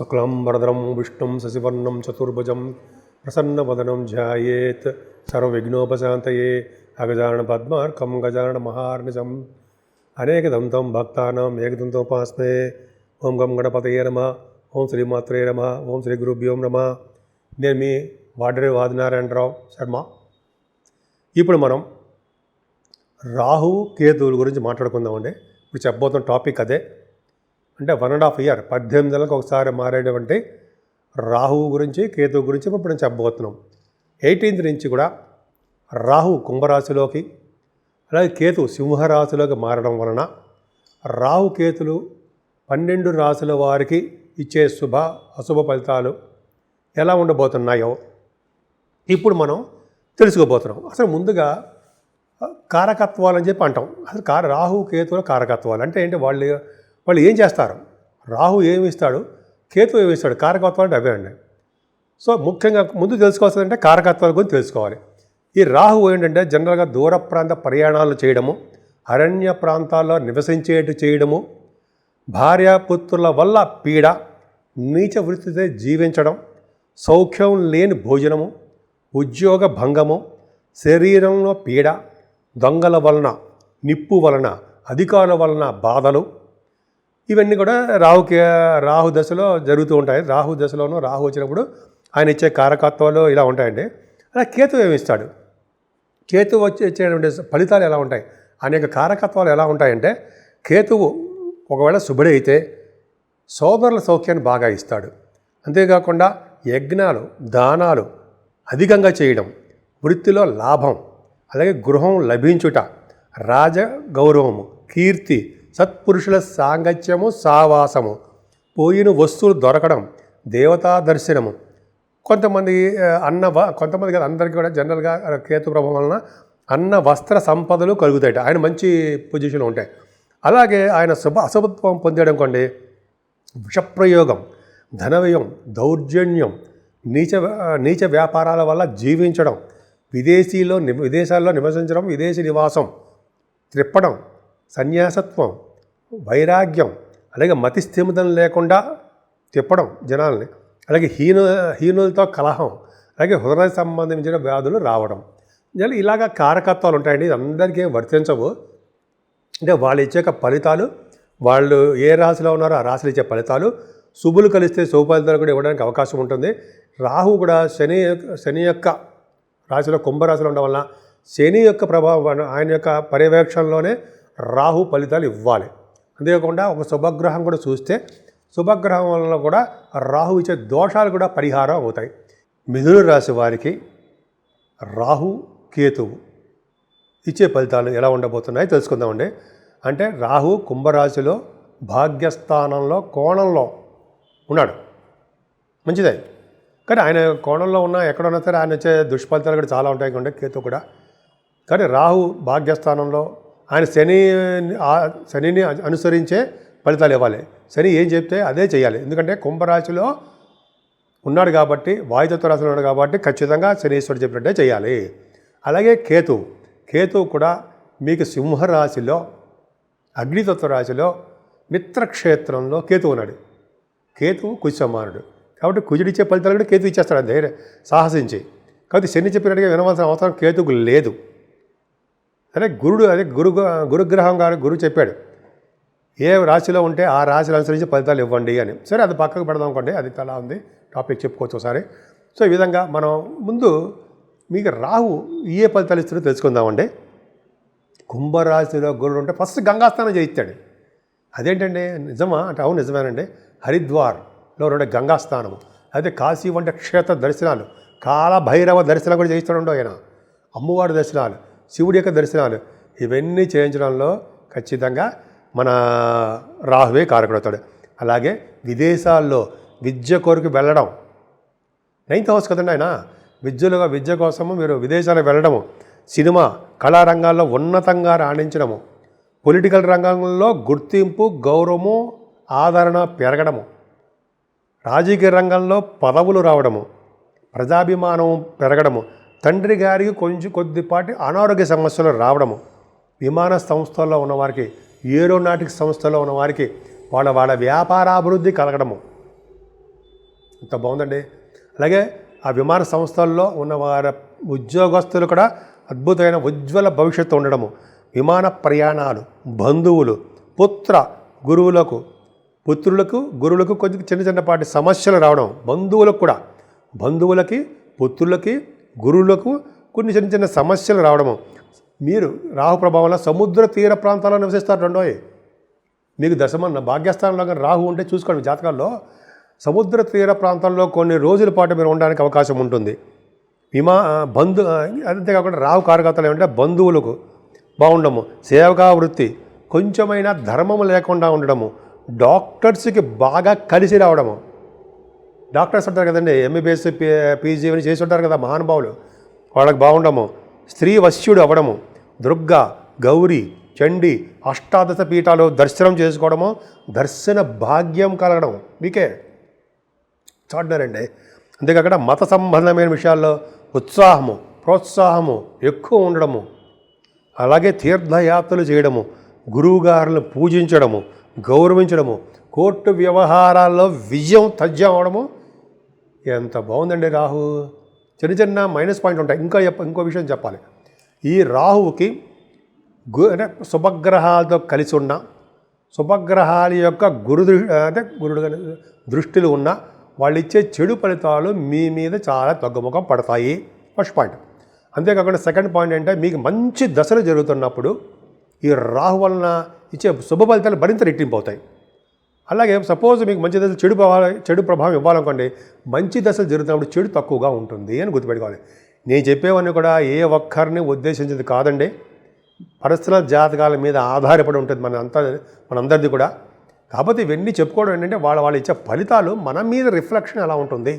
శుక్లాంబరధరం విష్ణుం శశివర్ణం చతుర్భుజం ప్రసన్నవదనం ధ్యాయేత్ సర్వవిఘ్నోపశాంతయే అగజానన పద్మార్కం గజానన మహార్నిశం అనేకదంతం భక్తానాం ఏకదంతోపాస్మే. ఓం గం గణపతయే నమః. ఓం శ్రీమాత్రే నమః. ఓం శ్రీ గురుభ్యో నమః. నేను మీ వాడరే ఆదినారాయణరావు శర్మ. ఇప్పుడు మనం రాహువు కేతువుల గురించి మాట్లాడుకుందామండి. ఇప్పుడు చెప్పబోతున్న టాపిక్ అదే. అంటే 1.5 year 18 నెలలకు ఒకసారి మారేటువంటి రాహువు గురించి కేతువు గురించి ఇప్పుడు నేను చెప్పబోతున్నాం. 18th నుంచి కూడా రాహువు కుంభరాశిలోకి అలాగే కేతువు సింహరాశిలోకి మారడం వలన రాహు కేతులు 12 రాశుల వారికి ఇచ్చే శుభ అశుభ ఫలితాలు ఎలా ఉండబోతున్నాయో ఇప్పుడు మనం తెలుసుకోబోతున్నాం. అసలు ముందుగా కారకత్వాలు అని చెప్పి అంటాం. అసలు రాహు కేతువుల కారకత్వాలు అంటే ఏంటి? వాళ్ళు ఏం చేస్తారు? రాహు ఏమి ఇస్తాడు, కేతు ఏమి ఇస్తాడు? కారకత్వాలు అంటే అవే అండి. సో ముఖ్యంగా ముందు తెలుసుకోవాల్సిందంటే కారకత్వాల గురించి తెలుసుకోవాలి. ఈ రాహు ఏంటంటే జనరల్గా దూర ప్రాంత ప్రయాణాలు చేయడము, అరణ్య ప్రాంతాల్లో నివసించేటు చేయడము, భార్యాపుత్రుల వల్ల పీడ, నీచ వృత్తితో జీవించడం, సౌఖ్యం లేని భోజనము, ఉద్యోగ భంగము, శరీరంలో పీడ, దొంగల వలన, నిప్పు వలన, అధికారుల వలన బాధలు, ఇవన్నీ కూడా రాహు దశలో జరుగుతూ ఉంటాయి. రాహు దశలోనూ రాహు వచ్చినప్పుడు ఆయన ఇచ్చే కారకత్వాలు ఇలా ఉంటాయండి. అలా కేతువు ఏమి ఇస్తాడు? కేతువు వచ్చేటువంటి ఫలితాలు ఎలా ఉంటాయి? అనేక కారకత్వాలు ఎలా ఉంటాయంటే, కేతువు ఒకవేళ శుభుడు అయితే సోదరుల సౌఖ్యాన్ని బాగా ఇస్తాడు. అంతేకాకుండా యజ్ఞాలు, దానాలు అధికంగా చేయడం, వృత్తిలో లాభం, అలాగే గృహం లభించుట, రాజ గౌరవము, కీర్తి, సత్పురుషుల సాంగత్యము, సావాసము, పోయిన వస్తువులు దొరకడం, దేవతా దర్శనము, కొంతమందికి అందరికీ కూడా జనరల్గా కేతు ప్రభావం వలన అన్న వస్త్ర సంపదలు కలుగుతాయి. ఆయన మంచి పొజిషన్లో ఉంటాయి. అలాగే ఆయన అశుభత్వం పొందేయడం విషప్రయోగం, ధనవ్యయం, దౌర్జన్యం, నీచ వ్యాపారాల వల్ల జీవించడం, విదేశాల్లో నివసించడం, విదేశీ నివాసం, త్రిప్పడం, సన్యాసత్వం, వైరాగ్యం, అలాగే మతిస్థిమితం లేకుండా తిప్పడం జనాల్ని, అలాగే హీనులతో కలహం, అలాగే హృదయ సంబంధించిన వ్యాధులు రావడం, ఇలాగ కారకత్వాలు ఉంటాయండి. ఇది అందరికీ వర్తించవు. అంటే వాళ్ళు ఇచ్చే ఫలితాలు, వాళ్ళు ఏ రాశిలో ఉన్నారో ఆ రాశిలో ఇచ్చే ఫలితాలు, శుభులు కలిస్తే శుభ ఫలితాలు కూడా ఇవ్వడానికి అవకాశం ఉంటుంది. రాహు కూడా శని యొక్క రాశిలో కుంభరాశిలో ఉండడం వల్ల శని యొక్క ప్రభావం, ఆయన యొక్క పర్యవేక్షణలోనే రాహు ఫలితాలు ఇవ్వాలి. అంతేకాకుండా ఒక శుభగ్రహం కూడా చూస్తే శుభగ్రహం వల్ల కూడా రాహు ఇచ్చే దోషాలు కూడా పరిహారం అవుతాయి. మిథున రాశి వారికి రాహు కేతువు ఇచ్చే ఫలితాలు ఎలా ఉండబోతున్నాయో తెలుసుకుందామండి. అంటే రాహు కుంభరాశిలో భాగ్యస్థానంలో కోణంలో ఉన్నాడు, మంచిదే. కానీ ఆయన కోణంలో ఉన్నా ఎక్కడున్నా సరే ఆయన వచ్చే దుష్ఫలితాలు కూడా చాలా ఉంటాయి కంటే కేతు కూడా. కానీ రాహు భాగ్యస్థానంలో ఆయన శనిని అనుసరించే ఫలితాలు ఇవ్వాలి. శని ఏం చెప్తే అదే చేయాలి. ఎందుకంటే కుంభరాశిలో ఉన్నాడు కాబట్టి, వాయుతత్వ రాశిలో ఉన్నాడు కాబట్టి ఖచ్చితంగా శనీశ్వరుడు చెప్పినట్టే చేయాలి. అలాగే కేతువు కూడా మీకు సింహరాశిలో, అగ్నితత్వ రాశిలో, మిత్రక్షేత్రంలో కేతువు ఉన్నాడు. కేతువు కుజ సమానుడు కాబట్టి కుజుడిచ్చే ఫలితాలు కూడా కేతు ఇచ్చేస్తాడు ధైర్యం సాహసించి. కాబట్టి శని చెప్పినట్టుగా వినవలసిన అవసరం కేతువుకు లేదు. అదే గురుగ్రహం గారు గురువు చెప్పాడు, ఏ రాశిలో ఉంటే ఆ రాశిని అనుసరించి ఫలితాలు ఇవ్వండి అని. సరే, అది పక్కకు పెడదాం అనుకోండి, అది చాలా ఉంది, టాపిక్ చెప్పుకోవచ్చు ఒకసారి. సో ఈ విధంగా మనం ముందు మీకు రాహు ఏ ఫలితాలు ఇస్తారో తెలుసుకుందామండి. కుంభరాశిలో గురుడు ఉంటే ఫస్ట్ గంగాస్నానం చేయిస్తాడు. అదేంటండి, నిజమా అంటే అవును నిజమేనండి. హరిద్వార్లో ఉండే గంగాస్నానము, అయితే కాశీ వంటి క్షేత్ర దర్శనాలు, కాలభైరవ దర్శనం కూడా చేయిస్తాడు ఆయన, అమ్మవారి దర్శనాలు, శివుడి యొక్క దర్శనాలు, ఇవన్నీ చేయించడంలో ఖచ్చితంగా మన రాహువే కారకుడవుతాడు. అలాగే విదేశాల్లో విద్య కొరకు వెళ్ళడం, 9th house కదండి ఆయన, విద్య కోసము మీరు విదేశాలకు వెళ్ళడము, సినిమా కళారంగాల్లో ఉన్నతంగా రాణించడము, పొలిటికల్ రంగంలో గుర్తింపు, గౌరవము, ఆదరణ పెరగడము, రాజకీయ రంగంలో పదవులు రావడము, ప్రజాభిమానం పెరగడము, తండ్రి గారికి కొద్దిపాటి అనారోగ్య సమస్యలు రావడము, విమాన సంస్థల్లో ఉన్నవారికి, ఏరోనాటిక్ సంస్థలో ఉన్నవారికి వాళ్ళ వ్యాపారాభివృద్ధి కలగడము, ఇంత బాగుందండి. అలాగే ఆ విమాన సంస్థల్లో ఉన్న వారి ఉద్యోగస్తులు కూడా అద్భుతమైన ఉజ్వల భవిష్యత్తు ఉండడము, విమాన ప్రయాణాలు, బంధువులు, పుత్రులకు గురువులకు కొంచెం చిన్నపాటి సమస్యలు రావడం, బంధువులకి పుత్రులకి గురువులకు కొన్ని చిన్న సమస్యలు రావడము. మీరు రాహు ప్రభావంలో సముద్ర తీర ప్రాంతాల్లో నివసిస్తారు. రెండోది మీకు దశమ భాగ్యస్థానంలో కానీ రాహు ఉంటే చూసుకోండి, జాతకాల్లో సముద్ర తీర ప్రాంతంలో కొన్ని రోజుల పాటు మీరు ఉండడానికి అవకాశం ఉంటుంది. అంతేకాకుండా రాహు కారకత్వాలు ఏమంటే బంధువులకు బాగుండము, సేవకా వృత్తి, కొంచెమైనా ధర్మము లేకుండా ఉండడము, డాక్టర్స్కి బాగా కలిసి రావడము. డాక్టర్స్ ఉంటారు కదండి, ఎంబీబీఎస్ పీజీ అని చేసి ఉంటారు కదా మహానుభావులు, వాళ్ళకి బాగుండము, స్త్రీ వశ్యుడు అవ్వడము, దుర్గా, గౌరీ, చండీ, అష్టాదశ పీఠాలు దర్శనం చేసుకోవడము, దర్శన భాగ్యం కలగడం మీకే చాటున్నారండి. అంతేకాకుండా మత సంబంధమైన విషయాల్లో ఉత్సాహము, ప్రోత్సాహము ఎక్కువ ఉండడము, అలాగే తీర్థయాత్రలు చేయడము, గురువుగారులను పూజించడము, గౌరవించడము, కోర్టు వ్యవహారాల్లో విజయం తథ్యం అవడము. ఎంత బాగుందండి రాహు. చిన్న మైనస్ పాయింట్ ఉంటాయి. ఇంకో విషయం చెప్పాలి. ఈ రాహువుకి అంటే శుభగ్రహాలతో కలిసి ఉన్న, శుభగ్రహాల యొక్క గురుడు దృష్టిలు ఉన్న వాళ్ళు ఇచ్చే చెడు ఫలితాలు మీ మీద చాలా తగ్గుముఖం పడతాయి. First point. అంతేకాకుండా సెకండ్ పాయింట్ అంటే మీకు మంచి దశలు జరుగుతున్నప్పుడు ఈ రాహు వలన ఇచ్చే శుభ ఫలితాలు మరింత రెట్టింపు అవుతాయి. అలాగే సపోజ్ మీకు మంచి దశలు చెడు ప్రభావం ఇవ్వాలనుకోండి, మంచి దశలు జరుగుతున్నప్పుడు చెడు తక్కువగా ఉంటుంది అని గుర్తుపెట్టుకోవాలి. నేను చెప్పేవన్నీ కూడా ఏ ఒక్కరిని ఉద్దేశించింది కాదండి, పర్సనల్ జాతకాల మీద ఆధారపడి ఉంటుంది మనందరిది కూడా. కాకపోతే ఇవన్నీ చెప్పుకోవడం ఏంటంటే వాళ్ళు ఇచ్చే ఫలితాలు మన మీద రిఫ్లెక్షన్ ఎలా ఉంటుంది,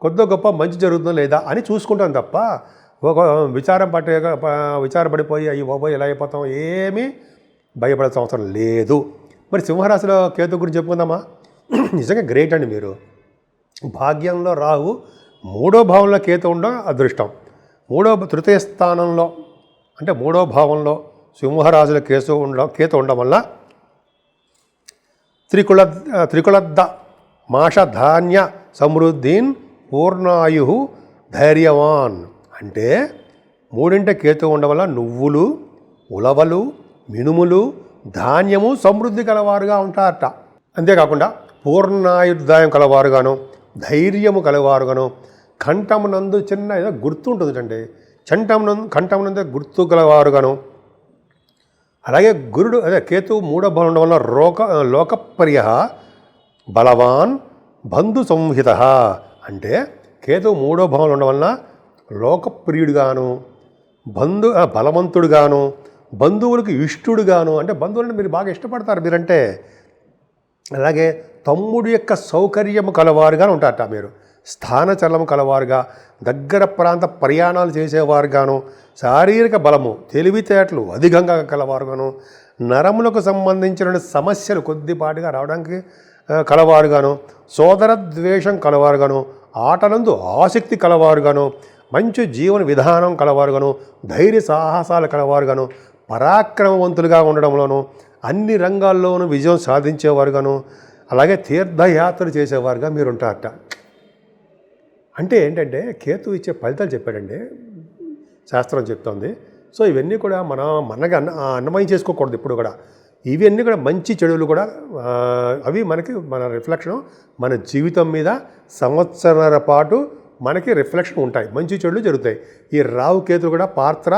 కొద్ది గొప్ప మంచి జరుగుతుందో లేదా అని చూసుకుంటాం తప్ప విచారపడిపోయి అయ్యి బాబోయ్ ఎలా అయిపోతాం ఏమీ భయపడాల్సిన అవసరం లేదు. మరి సింహరాశిలో కేతు గురించి చెప్పుకుందామా? నిజంగా గ్రేట్ అండి. మీరు భాగ్యంలో రాహు, 3వ భావంలో కేతు ఉండడం అదృష్టం. తృతీయ స్థానంలో అంటే 3వ భావంలో సింహరాశిలో కేతు ఉండడం వల్ల త్రికులద్ద మాష ధాన్య సమృద్ధిన్ పూర్ణాయు ధైర్యవాన్. అంటే 3 కేతు ఉండడం వల్ల నువ్వులు, ఉలవలు, మినుములు, ధాన్యము సమృద్ధి కలవారుగా ఉంటారట. అంతేకాకుండా పూర్ణాయుర్దాయం కలవారుగాను, ధైర్యము కలవారుగాను, కంఠమునందు చిన్న ఏదో గుర్తు ఉంటుందండి, కంఠమునందు గుర్తు కలవారుగాను. అలాగే కేతు 3వ భావం ఉండడం వల్ల లోకప్రియ బలవాన్ బంధు సంహిత. అంటే కేతు 3వ భావంలో ఉండడం వలన లోకప్రియుడుగాను, బలవంతుడుగాను, బంధువులకు ఇష్టుడుగాను, అంటే బంధువులను మీరు బాగా ఇష్టపడతారు మీరంటే. అలాగే తమ్ముడి యొక్క సౌకర్యము కలవారుగాను ఉంటారట. మీరు స్థానచలము కలవారుగా, దగ్గర ప్రాంత ప్రయాణాలు చేసేవారుగాను, శారీరక బలము, తెలివితేటలు అధికంగా కలవారుగాను, నరములకు సంబంధించిన సమస్యలు కొద్దిపాటిగా రావడానికి కలవారుగాను, సోదర ద్వేషం కలవారుగాను, ఆటలందు ఆసక్తి కలవారుగాను, మంచి జీవన విధానం కలవారుగాను, ధైర్య సాహసాలు కలవారుగాను, పరాక్రమవంతులుగా ఉండడంలోనూ అన్ని రంగాల్లోనూ విజయం సాధించేవారుగాను, అలాగే తీర్థయాత్రలు చేసేవారుగా మీరు ఉంటారట. అంటే ఏంటంటే కేతు ఇచ్చే ఫలితాలు చెప్పాడండి, శాస్త్రం చెప్తోంది. సో ఇవన్నీ కూడా మనగా అన్నమయం చేసుకోకూడదు ఇప్పుడు కూడా. ఇవన్నీ కూడా మంచి చెడులు కూడా అవి మన రిఫ్లెక్షన్ మన జీవితం మీద సంవత్సరాల పాటు మనకి రిఫ్లెక్షన్ ఉంటాయి, మంచి చెడులు జరుగుతాయి. ఈ రాహు కేతులు కూడా పాత్ర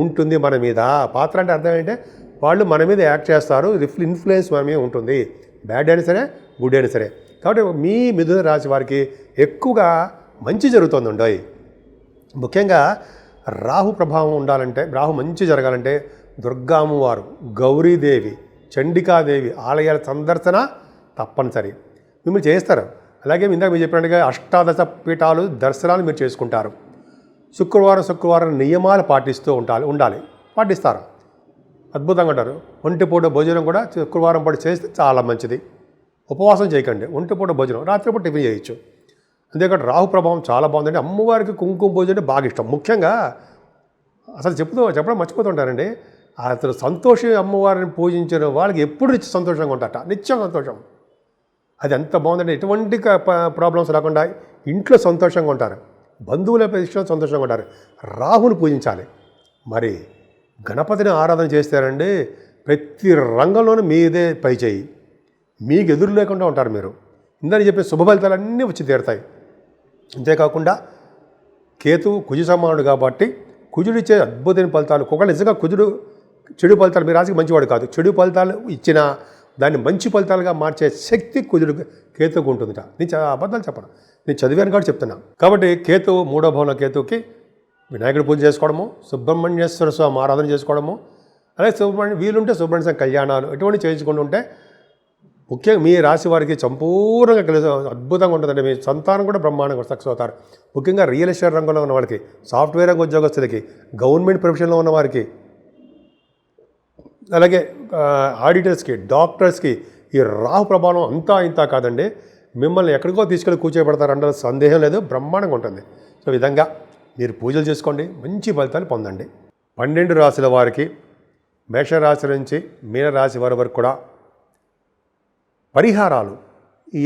ఉంటుంది మన మీద. పాత్ర అంటే అర్థం ఏంటంటే వాళ్ళు మన మీద యాక్ట్ చేస్తారు, ఇన్ఫ్లుయెన్స్ మన మీద ఉంటుంది, బ్యాడ్ అయినా సరే గుడ్ అయినా సరే. కాబట్టి మీ మిథున రాశి వారికి ఎక్కువగా మంచి జరుగుతుందండి. ముఖ్యంగా రాహు ప్రభావం ఉండాలంటే, రాహు మంచి జరగాలంటే దుర్గామ్మవారు, గౌరీదేవి, చండికాదేవి ఆలయాల సందర్శన తప్పనిసరి మిమ్మల్ని చేస్తారు. అలాగే ఇందాక మీరు చెప్పినట్టుగా అష్టాదశ పీఠాలు దర్శనాలు మీరు చేసుకుంటారు. శుక్రవారం నియమాలు పాటిస్తారు, అద్భుతంగా ఉంటారు. ఒంటిపూట భోజనం కూడా శుక్రవారం పాటు చేస్తే చాలా మంచిది. ఉపవాసం చేయకండి, ఒంటిపూట భోజనం, రాత్రిపూట టిఫిన్ చేయొచ్చు. అంతేకాదు రాహు ప్రభావం చాలా బాగుందండి. అమ్మవారికి కుంకుమ భోజనం అంటే బాగా ఇష్టం. ముఖ్యంగా అసలు చెప్పడం మర్చిపోతుంటారండి, అసలు సంతోషి అమ్మవారిని పూజించిన వాళ్ళకి ఎప్పుడు సంతోషంగా ఉంటారట, నిత్యం సంతోషం. అది ఎంత బాగుందంటే ఎటువంటి ప్రాబ్లమ్స్ రాకుండా ఇంట్లో సంతోషంగా ఉంటారు, బంధువుల విషయంలో సంతోషంగా ఉంటారు. రాహుని పూజించాలి. మరి గణపతిని ఆరాధన చేస్తారండి, ప్రతి రంగంలోనూ మీదే పై చేయి, మీకు ఎదురు లేకుండా ఉంటారు మీరు. ఇందని చెప్పే శుభ ఫలితాలన్నీ వచ్చి తీరుతాయి. అంతేకాకుండా కేతువు కుజ సమానుడు కాబట్టి కుజుడిచ్చే అద్భుతమైన ఫలితాలు. ఒకవేళ నిజంగా కుజుడు చెడు ఫలితాలు, మీ రాశికి మంచివాడు కాదు, చెడు ఫలితాలు ఇచ్చినా దాన్ని మంచి ఫలితాలుగా మార్చే శక్తి కుజుడు కేతువుకు ఉంటుందిట. నేను అబద్ధాలు చెప్పను, నేను చదివాను కాబట్టి చెప్తున్నా. కాబట్టి కేతువు, మూడో భవన కేతువుకి వినాయకుడి పూజ చేసుకోవడము, సుబ్రహ్మణ్యేశ్వర స్వామి ఆరాధన చేసుకోవడము, అలాగే వీలుంటే సుబ్రహ్మణ్య స్వామి కళ్యాణాలు ఇటువంటి చేయించుకుంటూ ఉంటే ముఖ్యంగా మీ రాశి వారికి సంపూర్ణంగా కలిసి అద్భుతంగా ఉంటుందండి. మీ సంతానం కూడా బ్రహ్మాండంగా సక్సెస్ అవుతారు. ముఖ్యంగా రియల్ ఎస్టేట్ రంగంలో ఉన్న వాళ్ళకి, సాఫ్ట్వేర్ రంగ ఉద్యోగస్తులకి, గవర్నమెంట్ ప్రొఫెషన్లో ఉన్న వారికి, అలాగే ఆడిటర్స్కి, డాక్టర్స్కి ఈ రాహు ప్రభావం అంతా ఇంత కాదండి, మిమ్మల్ని ఎక్కడికో తీసుకెళ్ళి కూర్చోబెడతారంటే సందేహం లేదు, బ్రహ్మాండంగా ఉంటుంది. సో ఈ విధంగా మీరు పూజలు చేసుకోండి, మంచి ఫలితాలు పొందండి. 12 రాశుల వారికి, మేషరాశి నుంచి మీనరాశి వారి వరకు కూడా పరిహారాలు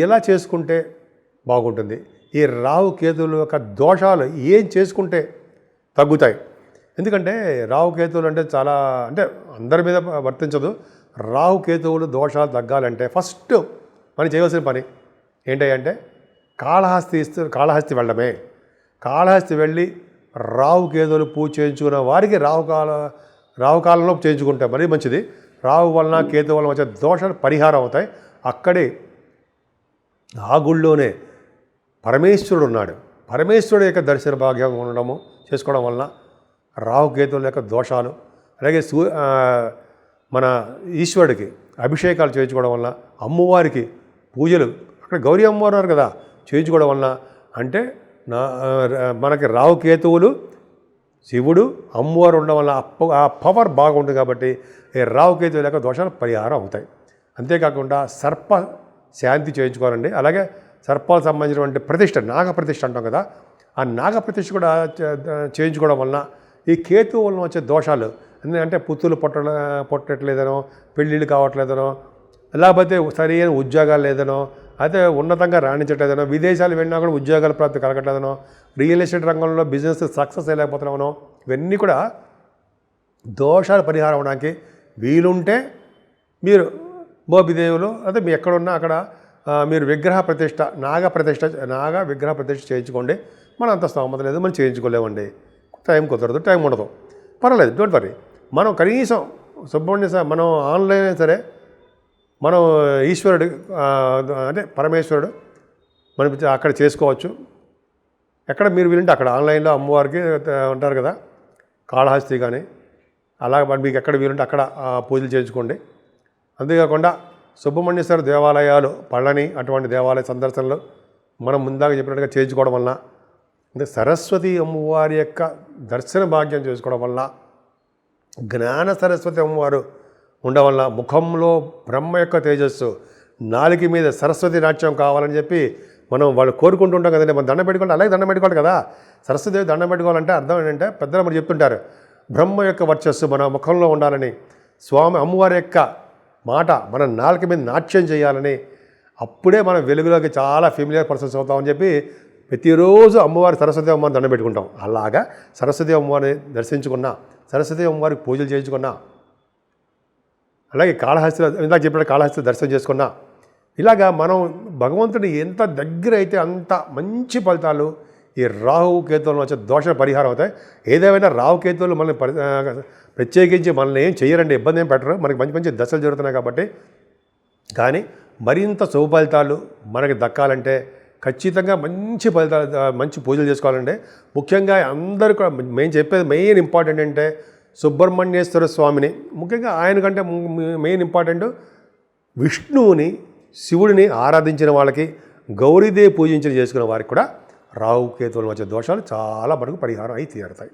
ఎలా చేసుకుంటే బాగుంటుంది, ఈ రాహు కేతువుల యొక్క దోషాలు ఏం చేసుకుంటే తగ్గుతాయి. ఎందుకంటే రాహు కేతువులు అంటే చాలా, అంటే అందరి మీద వర్తించదు. రాహు కేతువులు దోషాలు తగ్గాలంటే ఫస్ట్ మనం చేయవలసిన పని ఏంటంటే కాళహస్తి వెళ్ళడమే. కాళహస్తి వెళ్ళి రాహు కేతువులు పూజ చేయించుకున్న వారికి రాహుకాలంలో చేయించుకుంటే మరీ మంచిది. రాహు వలన కేతు వలన వచ్చే దోషాలు పరిహారం అవుతాయి. అక్కడే ఆ గుళ్ళోనే పరమేశ్వరుడు ఉన్నాడు. పరమేశ్వరుడు యొక్క దర్శన భాగ్యం ఉండడము చేసుకోవడం వలన రాహుకేతువుల యొక్క దోషాలు, అలాగే మన ఈశ్వరుడికి అభిషేకాలు చేయించుకోవడం వలన, అమ్మవారికి పూజలు, అక్కడ గౌరీ అమ్మవారు ఉన్నారు కదా, చేయించుకోవడం వలన అంటే మనకి రాహుకేతువులు, శివుడు, అమ్మవారు ఉండడం వల్ల ఆ పవర్ బాగుంటుంది. కాబట్టి ఈ రాహుకేతువుల యొక్క దోషాలు పరిహారం అవుతాయి. అంతేకాకుండా సర్ప శాంతి చేయించుకోవాలండి. అలాగే సర్పాలకు సంబంధించినటువంటి ప్రతిష్ట, నాగప్రతిష్ఠ అంటాం కదా, ఆ నాగప్రతిష్ఠ కూడా చేయించుకోవడం వలన ఈ కేతువు వలన వచ్చే దోషాలు అంటే పుత్తులు పొట్టట్లేదనో, పెళ్ళిళ్ళు కావట్లేదనో, లేకపోతే సరైన ఉద్యోగాలు లేదనో, అయితే ఉన్నతంగా రాణించట్లేదనో, విదేశాలు వెళ్ళినా కూడా ఉద్యోగాల ప్రాప్తి కలగట్లేదనో, రియల్ ఎస్టేట్ రంగంలో బిజినెస్ సక్సెస్ అయ్యలేకపోతున్నామనో, ఇవన్నీ కూడా దోషాలు పరిహారం అవడానికి వీలుంటే మీరు మోపిదేవులు అదే మీ ఎక్కడున్నా అక్కడ మీరు విగ్రహ ప్రతిష్ట, నాగ విగ్రహ ప్రతిష్ట చేయించుకోండి. మన అంత స్తోమత లేదు, మనం చేయించుకోలేమండి, టైం కుదరదు, టైం ఉండదు, పర్వాలేదు, డోంట్ వరీ. మనం కనీసం సుబ్రహ్మణ్య మనం ఆన్లైన్ అయినా సరే మనం ఈశ్వరుడు అంటే పరమేశ్వరుడు మనం అక్కడ చేసుకోవచ్చు. ఎక్కడ మీరు వీలుంటే అక్కడ ఆన్లైన్లో అమ్మవారికి ఉంటారు కదా, కాళహస్తి కానీ అలా మీకు ఎక్కడ వీలుంటే అక్కడ పూజలు చేయించుకోండి. అంతేకాకుండా సుబ్రహ్మణ్యేశ్వర దేవాలయాలు, పళని అటువంటి దేవాలయ సందర్శనలు మనం ముందాగా చెప్పినట్టుగా చేయించుకోవడం వలన, అంటే సరస్వతి అమ్మవారి యొక్క దర్శన భాగ్యం చేసుకోవడం వల్ల, జ్ఞాన సరస్వతి అమ్మవారు ఉండడం వల్ల, ముఖంలో బ్రహ్మ యొక్క తేజస్సు, నాలుక మీద సరస్వతి నాట్యం కావాలని చెప్పి మనం వాళ్ళు కోరుకుంటుంటాం కదండి. మనం దండం పెట్టుకోవాలి, అలాగే దండం పెట్టుకోవాలి కదా. సరస్వతి దండం పెట్టుకోవాలంటే అర్థం ఏంటంటే పెద్దలు మరి చెప్తుంటారు, బ్రహ్మ యొక్క వర్చస్సు మన ముఖంలో ఉండాలని, స్వామి అమ్మవారి యొక్క మాట మన నాలుక మీద నాట్యం చేయాలని, అప్పుడే మనం వెలుగులోకి చాలా ఫెమిలియర్ పర్సన్స్ అవుతామని చెప్పి ప్రతిరోజు అమ్మవారి సరస్వతి అమ్మవారిని దండం పెట్టుకుంటాం. అలాగా సరస్వతి అమ్మవారిని దర్శించుకున్నా, సరస్వతి అమ్మవారికి పూజలు చేయించుకున్నా, అలాగే కాళహస్తిలో ఇందాక చెప్పినట్టు కాళహస్తి దర్శనం చేసుకున్నా, ఇలాగా మనం భగవంతుని ఎంత దగ్గర అయితే అంత మంచి ఫలితాలు ఈ రాహు కేతువులను వచ్చే దోష పరిహారం అవుతాయి. ఏదేమైనా రాహు కేతువులు మనల్ని ప్రత్యేకించి మనల్ని ఏం చేయరండి, ఇబ్బంది ఏం పెట్టరు, మనకి మంచి మంచి దశలు జరుగుతున్నాయి కాబట్టి. కానీ మరింత శుభ ఫలితాలు మనకి దక్కాలంటే ఖచ్చితంగా మంచి ఫలితాలు, మంచి పూజలు చేసుకోవాలంటే ముఖ్యంగా అందరూ కూడా మేము చెప్పేది మెయిన్ ఇంపార్టెంట్ అంటే సుబ్రహ్మణ్యేశ్వర స్వామిని, ముఖ్యంగా ఆయన కంటే మెయిన్ ఇంపార్టెంట్ విష్ణువుని, శివుడిని ఆరాధించిన వాళ్ళకి, గౌరీదేవి పూజించిన చేసుకున్న వారికి కూడా రాహు కేతువుల వచ్చే దోషాలు చాలా మటుకు పరిహారం అయి తీరుతాయి.